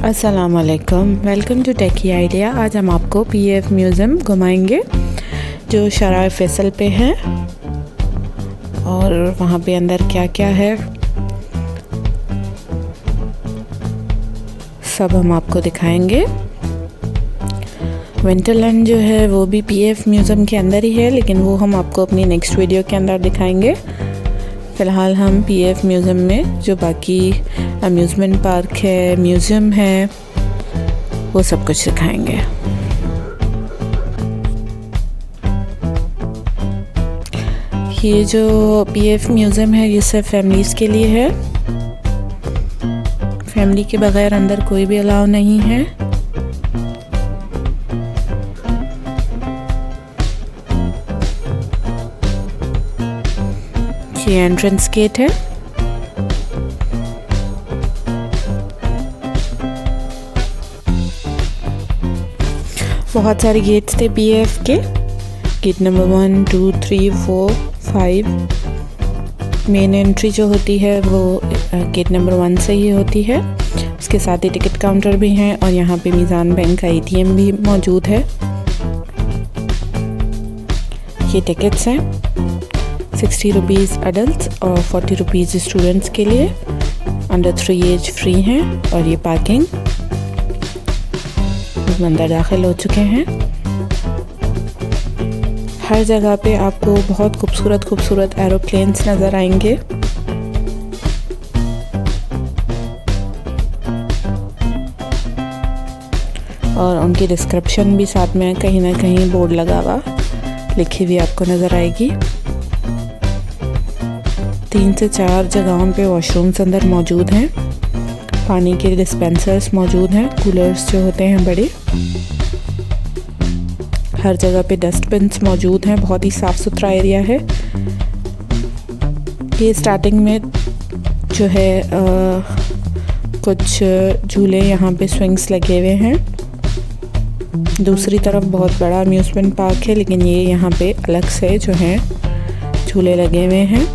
अस्सलामुअलैकुम, welcome to techy idea. आज हम आपको PAF म्यूज़ियम घुमाएंगे जो शराय फैसल पे है और वहाँ पे अंदर क्या क्या है सब हम आपको दिखाएंगे। विंटरलैंड जो है वो भी PAF म्यूज़ियम के अंदर ही है, लेकिन वो हम आपको अपनी नेक्स्ट वीडियो के अंदर दिखाएंगे। फ़िलहाल हम PAF म्यूज़ियम में जो बाकी अम्यूज़मेंट पार्क है, म्यूज़ियम है, वो सब कुछ दिखाएंगे। ये जो PAF म्यूज़ियम है ये सिर्फ फैमिलीज़ के लिए है। फैमिली के बगैर अंदर कोई भी अलाउ नहीं है। ये एंट्रेंस गेट है। बहुत सारे गेट्स थे PAF के। Gate number 1, 2, 3, 4, 5। मेन एंट्री जो होती है वो गेट नंबर 1 से ही होती है। उसके साथ ही टिकट काउंटर भी हैं और यहाँ पे मीज़ान बैंक का ATM भी मौजूद है। ये टिकट्स हैं 60 रुपीज़ अडल्ट और 40 रुपीज़ स्टूडेंट्स के लिए। अंडर 3 एज फ्री हैं और ये पार्किंग। अंदर दाखिल हो चुके हैं। हर जगह पे आपको बहुत खूबसूरत एरोप्लेन्स नज़र आएंगे। और उनकी डिस्क्रिप्शन भी साथ में कहीं ना कहीं बोर्ड लगा हुआ लिखी हुई आपको नज़र आएगी। 3 से 4 जगहों पे वॉशरूम्स अंदर मौजूद हैं। पानी के डिस्पेंसर्स मौजूद हैं, कूलर्स जो होते हैं बड़े। हर जगह पे डस्टबिन्स मौजूद हैं। बहुत ही साफ़ सुथरा एरिया है। ये स्टार्टिंग में जो है कुछ झूले यहाँ पे स्विंग्स लगे हुए हैं। दूसरी तरफ बहुत बड़ा अम्यूज़मेंट पार्क है, लेकिन ये यहाँ पे अलग से जो है झूले लगे हुए हैं,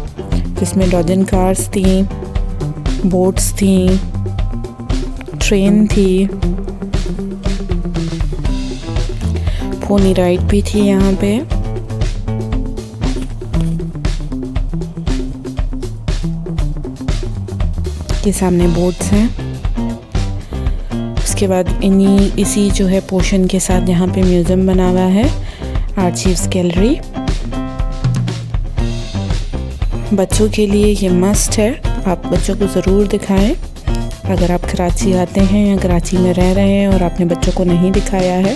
जिसमें डॉजन कार्स थी, बोट्स थी, ट्रेन थी, पोनी राइड भी थी यहाँ पे। के सामने बोट्स हैं। उसके बाद इसी जो है पोर्शन के साथ यहाँ पे म्यूज़ियम बना हुआ है, आर्चीव्स गैलरी। बच्चों के लिए ये मस्ट है, आप बच्चों को ज़रूर दिखाएं। अगर आप कराची आते हैं या कराची में रह रहे हैं और आपने बच्चों को नहीं दिखाया है,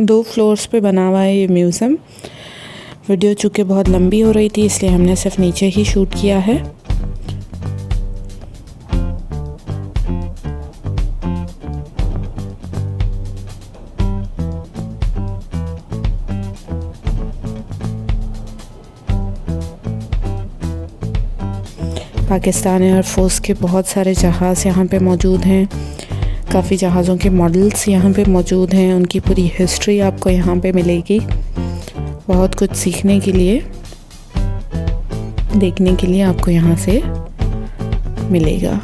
दो फ्लोर्स पे बना हुआ है ये म्यूज़ियम। वीडियो चूँकि बहुत लंबी हो रही थी, इसलिए हमने सिर्फ नीचे ही शूट किया है। पाकिस्तान एयरफोर्स के बहुत सारे जहाज़ यहाँ पे मौजूद हैं। काफ़ी जहाज़ों के मॉडल्स यहाँ पे मौजूद हैं। उनकी पूरी हिस्ट्री आपको यहाँ पे मिलेगी। बहुत कुछ सीखने के लिए, देखने के लिए आपको यहाँ से मिलेगा।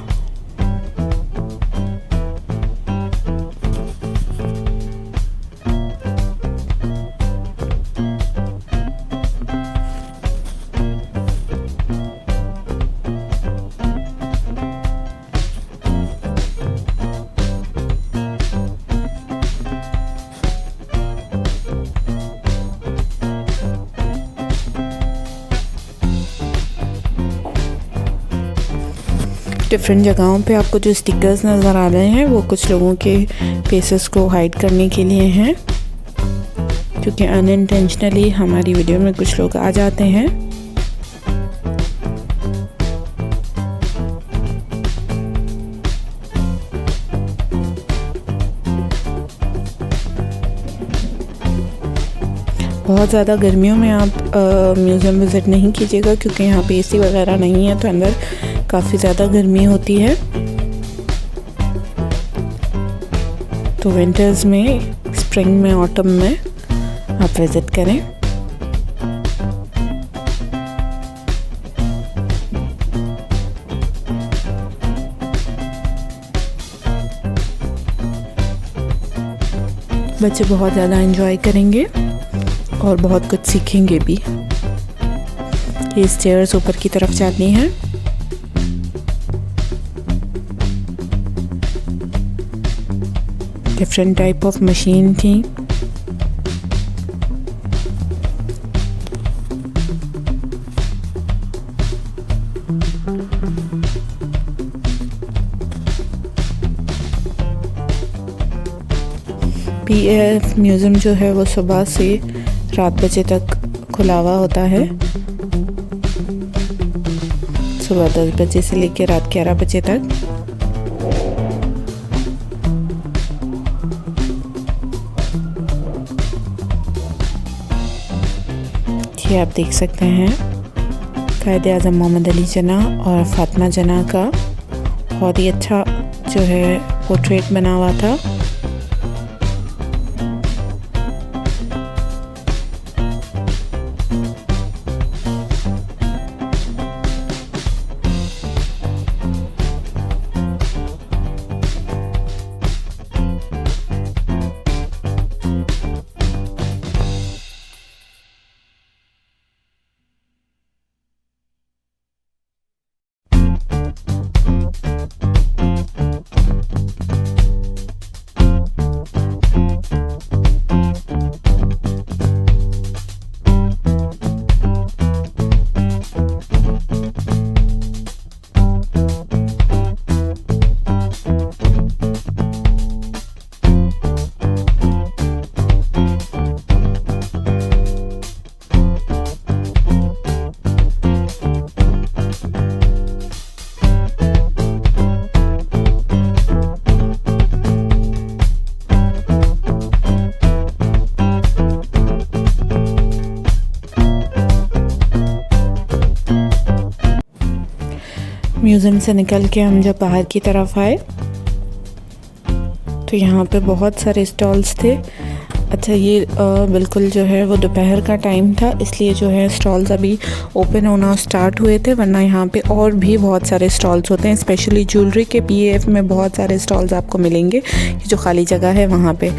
डिफरेंट जगहों पे आपको जो स्टिकर्स नज़र आ रहे हैं वो कुछ लोगों के फेसेस को हाइड करने के लिए हैं, क्योंकि अनइंटेंशनली हमारी वीडियो में कुछ लोग आ जाते हैं। बहुत ज़्यादा गर्मियों में आप म्यूज़ियम विज़िट नहीं कीजिएगा, क्योंकि यहाँ पे AC वगैरह नहीं है, तो अंदर काफ़ी ज़्यादा गर्मी होती है। तो विंटर्स में, स्प्रिंग में, ऑटम में आप विज़िट करें। बच्चे बहुत ज़्यादा एंजॉय करेंगे और बहुत कुछ सीखेंगे भी। ये स्टेयर्स ऊपर की तरफ जाती हैं। डिफरेंट टाइप ऑफ मशीन थी। PAF म्यूज़ियम जो है वो सुबह से रात बजे तक खुला हुआ होता है। सुबह 10 बजे से लेकर रात 11 बजे तक। ये आप देख सकते हैं कायदे आज़म मोहम्मद अली जना और फातिमा जना का बहुत ही अच्छा जो है पोर्ट्रेट बना हुआ था। म्यूज़ियम से निकल के हम जब बाहर की तरफ आए तो यहाँ पे बहुत सारे स्टॉल्स थे। अच्छा ये बिल्कुल जो है वो दोपहर का टाइम था, इसलिए जो है स्टॉल्स अभी ओपन होना स्टार्ट हुए थे, वरना यहाँ पे और भी बहुत सारे स्टॉल्स होते हैं। स्पेशली ज्वेलरी के PAF में बहुत सारे स्टॉल्स आपको मिलेंगे, ये जो खाली जगह है वहाँ पे।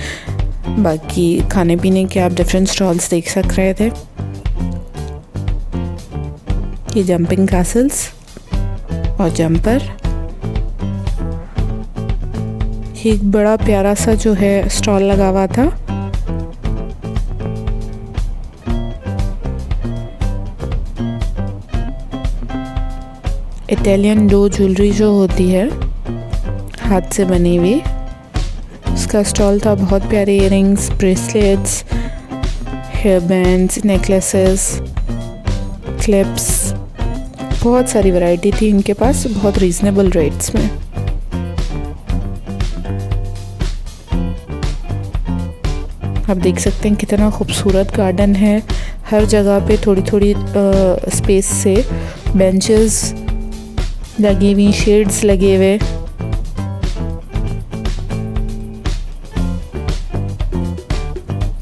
बाकी खाने पीने के आप डिफरेंट स्टॉल्स देख सक रहे थे। ये जंपिंग कैसल्स और जंपर। एक बड़ा प्यारा सा जो है स्टॉल लगा हुआ था। इटालियन डो ज्वेलरी जो होती है हाथ से बनी हुई, उसका स्टॉल था। बहुत प्यारे earrings, bracelets, hair bands, necklaces, clips, बहुत सारी वैरायटी थी इनके पास, बहुत रीज़नेबल रेट्स में। आप देख सकते हैं कितना खूबसूरत गार्डन है। हर जगह पे थोड़ी थोड़ी स्पेस से बेंचेस लगी हुई, शेड्स लगे हुए।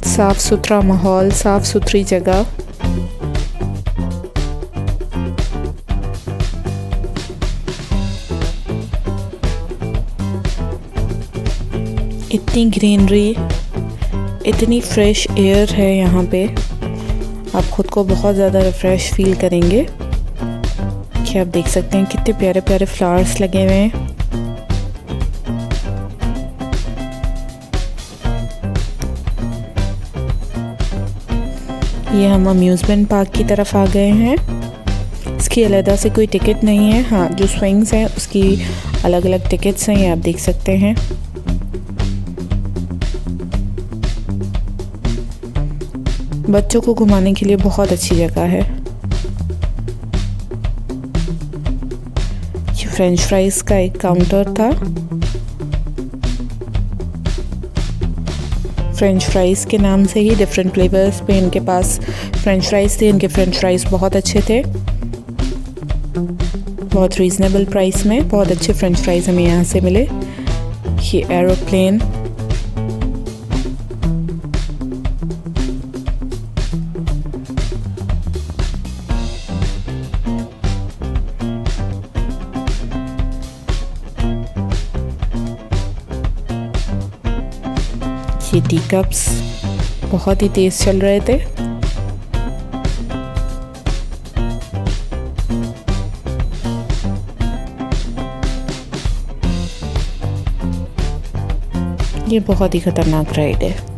साफ़ सुथरा माहौल, साफ़ सुथरी जगह। इतनी ग्रीनरी, इतनी फ्रेश एयर है यहाँ पे, आप ख़ुद को बहुत ज़्यादा रिफ़्रेश फील करेंगे। कि आप देख सकते हैं कितने प्यारे प्यारे फ्लावर्स लगे हुए हैं। ये हम अम्यूज़मेंट पार्क की तरफ आ गए हैं। इसकी अलग से कोई टिकट नहीं है। हाँ, जो स्विंग्स हैं उसकी अलग अलग टिकट्स हैं, ये आप देख सकते हैं। बच्चों को घुमाने के लिए बहुत अच्छी जगह है। ये फ्रेंच फ्राइज का एक काउंटर था। फ्रेंच फ्राइज के नाम से ही डिफरेंट फ्लेवर्स पे इनके पास फ्रेंच फ्राइज थे। इनके फ्रेंच फ्राइज बहुत अच्छे थे, बहुत रीज़नेबल प्राइस में बहुत अच्छे फ्रेंच फ्राइज हमें यहाँ से मिले। ये एरोप्लेन, ये टी कप्स बहुत ही तेज़ चल रहे थे। ये बहुत ही ख़तरनाक राइड है।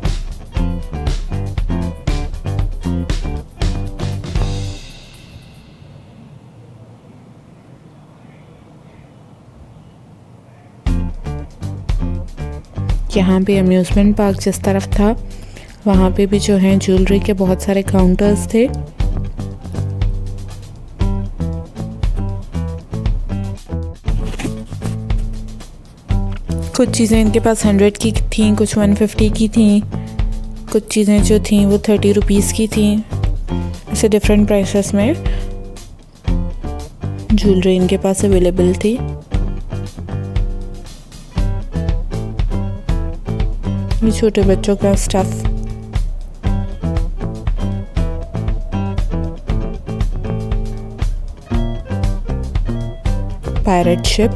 यहाँ पे अम्यूज़मेंट पार्क जिस तरफ था वहाँ पे भी जो है ज्वेलरी के बहुत सारे काउंटर्स थे। कुछ चीज़ें इनके पास 100 की थी, कुछ 150 की थी, कुछ चीज़ें जो थी वो 30 रुपीज़ की थी। ऐसे डिफरेंट प्राइसेस में ज्वेलरी इनके पास अवेलेबल थी। ये छोटे बच्चों का stuff, pirate ship,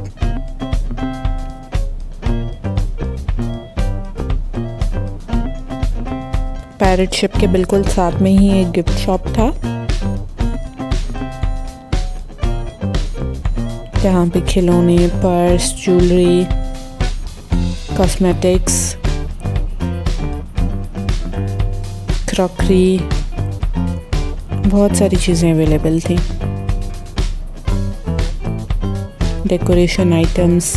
pirate ship के बिल्कुल साथ में ही एक गिफ्ट शॉप था जहाँ पे खिलौने, पर्स, ज्वेलरी, कॉस्मेटिक्स, क्रॉकरी, बहुत सारी चीज़ें अवेलेबल थी। Decoration items,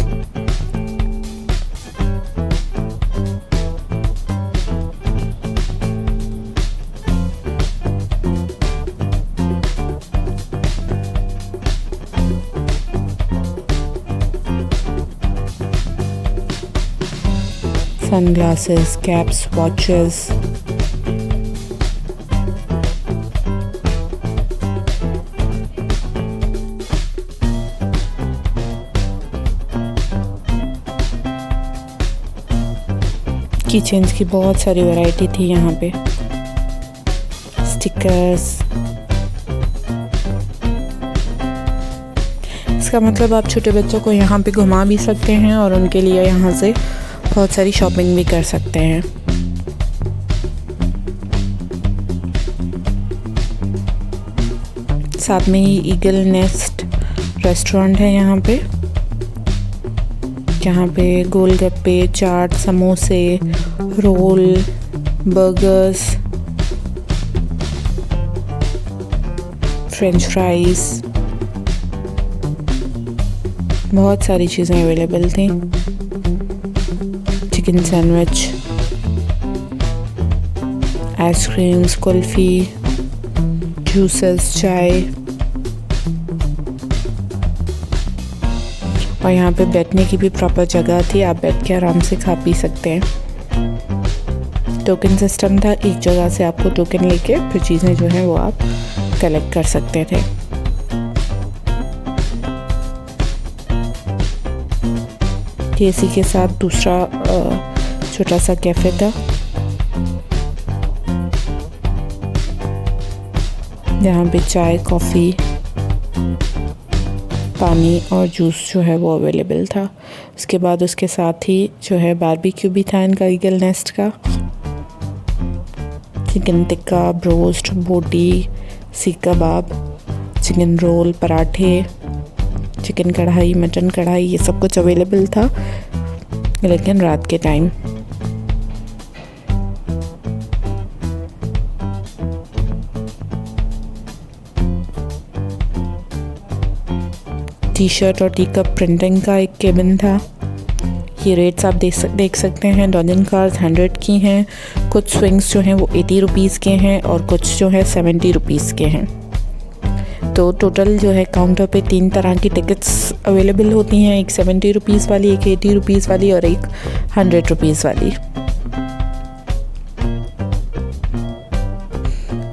sunglasses, caps, watches, keychains की बहुत सारी वैरायटी थी यहाँ पे, स्टिकर्स। इसका मतलब आप छोटे बच्चों को यहाँ पे घुमा भी सकते हैं और उनके लिए यहाँ से बहुत सारी शॉपिंग भी कर सकते हैं। साथ में ही ईगल नेस्ट रेस्टोरेंट है यहाँ पे, जहाँ पे गोलगप्पे, चाट, समोसे, रोल, बर्गर्स, फ्रेंच फ्राइज, बहुत सारी चीज़ें अवेलेबल थी। Chicken sandwich, ice creams, kulfi, juices, चाय। और यहाँ पे बैठने की भी प्रॉपर जगह थी, आप बैठ के आराम से खा पी सकते हैं। टोकन सिस्टम था, एक जगह से आपको टोकन लेके फिर चीज़ें जो हैं वो आप कलेक्ट कर सकते थे। इसी के साथ दूसरा छोटा सा कैफ़े था जहाँ पे चाय, कॉफ़ी, पानी और जूस जो है वो अवेलेबल था। उसके बाद उसके साथ ही जो है बारबेक्यू भी था इनका ईगल नेस्ट का। चिकन टिक्का, ब्रोस्ट, बोटी, सीख कबाब, चिकन रोल, पराठे, चिकन कढ़ाई, मटन कढ़ाई, ये सब कुछ अवेलेबल था लेकिन रात के टाइम। टी शर्ट और टी कप प्रिंटिंग का एक केबिन था। ये रेट्स आप देख सकते हैं। डॉजन कार्स 100 की हैं, कुछ स्विंग्स जो हैं वो 80 रुपीज़ के हैं और कुछ जो है 70 रुपीज़ के हैं। तो टोटल जो है काउंटर पे 3 तरह की टिकट्स अवेलेबल होती हैं, एक 70 रुपीज़ वाली, एक 80 रुपीज़ वाली और एक 100 रुपीज़ वाली।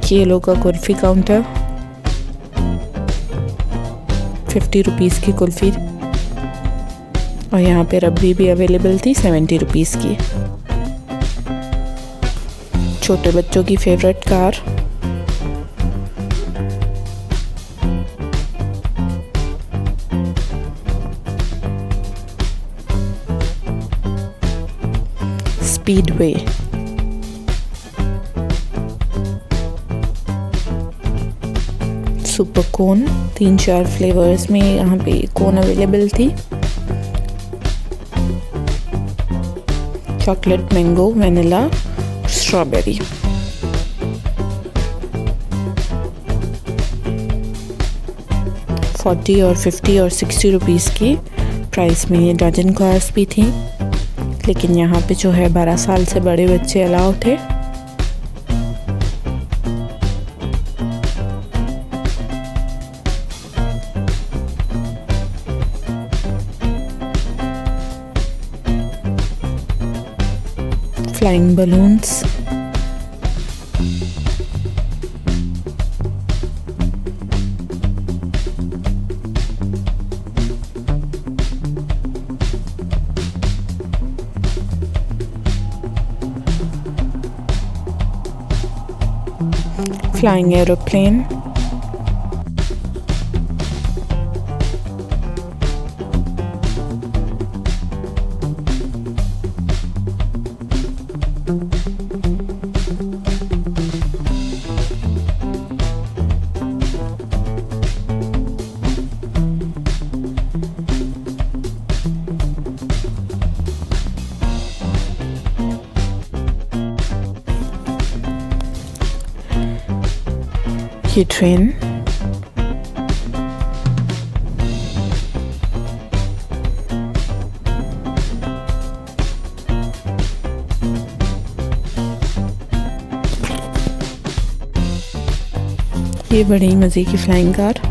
केलों का कुल्फ़ी काउंटर, 50 रुपीज़ की कुल्फ़ी, और यहाँ पे रबड़ी भी अवेलेबल थी 70 रुपीज़ की। छोटे बच्चों की फेवरेट कार, स्पीडवे, सुपर कोन, 3-4 फ्लेवर्स में यहाँ पे कोन अवेलेबल थी। Chocolate, mango, vanilla, strawberry. $40 और $50 और $60 रुपीज़ की प्राइस में ये डजन कार्स भी थी, लेकिन यहाँ पे जो है 12 साल से बड़े बच्चे अलाउ थे। फ्लाइंग बलून्स, फ्लाइंग एरोप्लेन, ये ट्रेन, ये बड़ी मज़े की फ्लाइंग कार,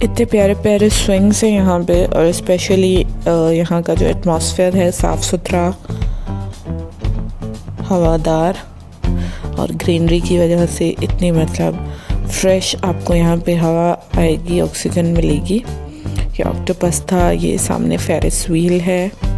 इतने प्यारे प्यारे स्विंग्स हैं यहाँ पे, और स्पेशली यहाँ का जो एटमॉस्फेयर है साफ़ सुथरा, हवादार और ग्रीनरी की वजह से इतनी मतलब फ्रेश आपको यहाँ पे हवा आएगी, ऑक्सीजन मिलेगी। ये ऑक्टोपस था, ये सामने फेरिस व्हील है।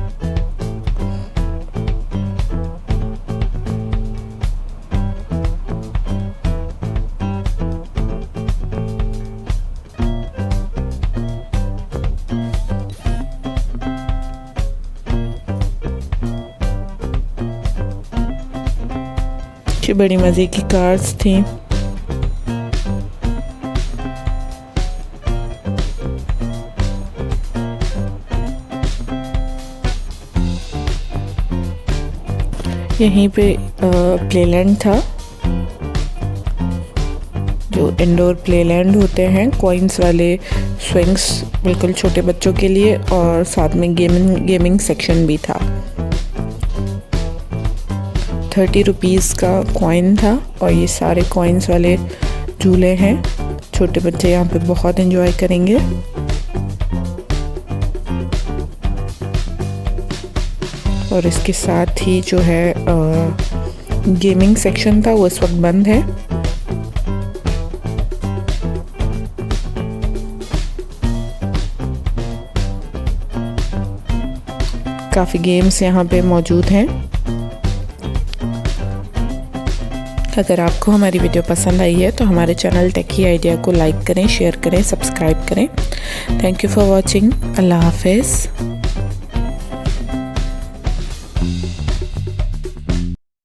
बड़ी मज़े की कार्स थी। यहीं पे प्लेलैंड था, जो इंडोर प्लेलैंड होते हैं, कॉइन्स वाले स्विंग्स बिल्कुल छोटे बच्चों के लिए, और साथ में गेमिंग सेक्शन भी था। 30 रुपीज़ का कॉइन था, और ये सारे कॉइन्स वाले झूले हैं। छोटे बच्चे यहाँ पे बहुत एंजॉय करेंगे। और इसके साथ ही जो है गेमिंग सेक्शन था, वो इस वक्त बंद है। काफ़ी गेम्स यहाँ पे मौजूद हैं। अगर आपको हमारी वीडियो पसंद आई है तो हमारे चैनल टेकी आइडिया को लाइक करें, शेयर करें, सब्सक्राइब करें। Thank you for watching. अल्लाह हाफिज़।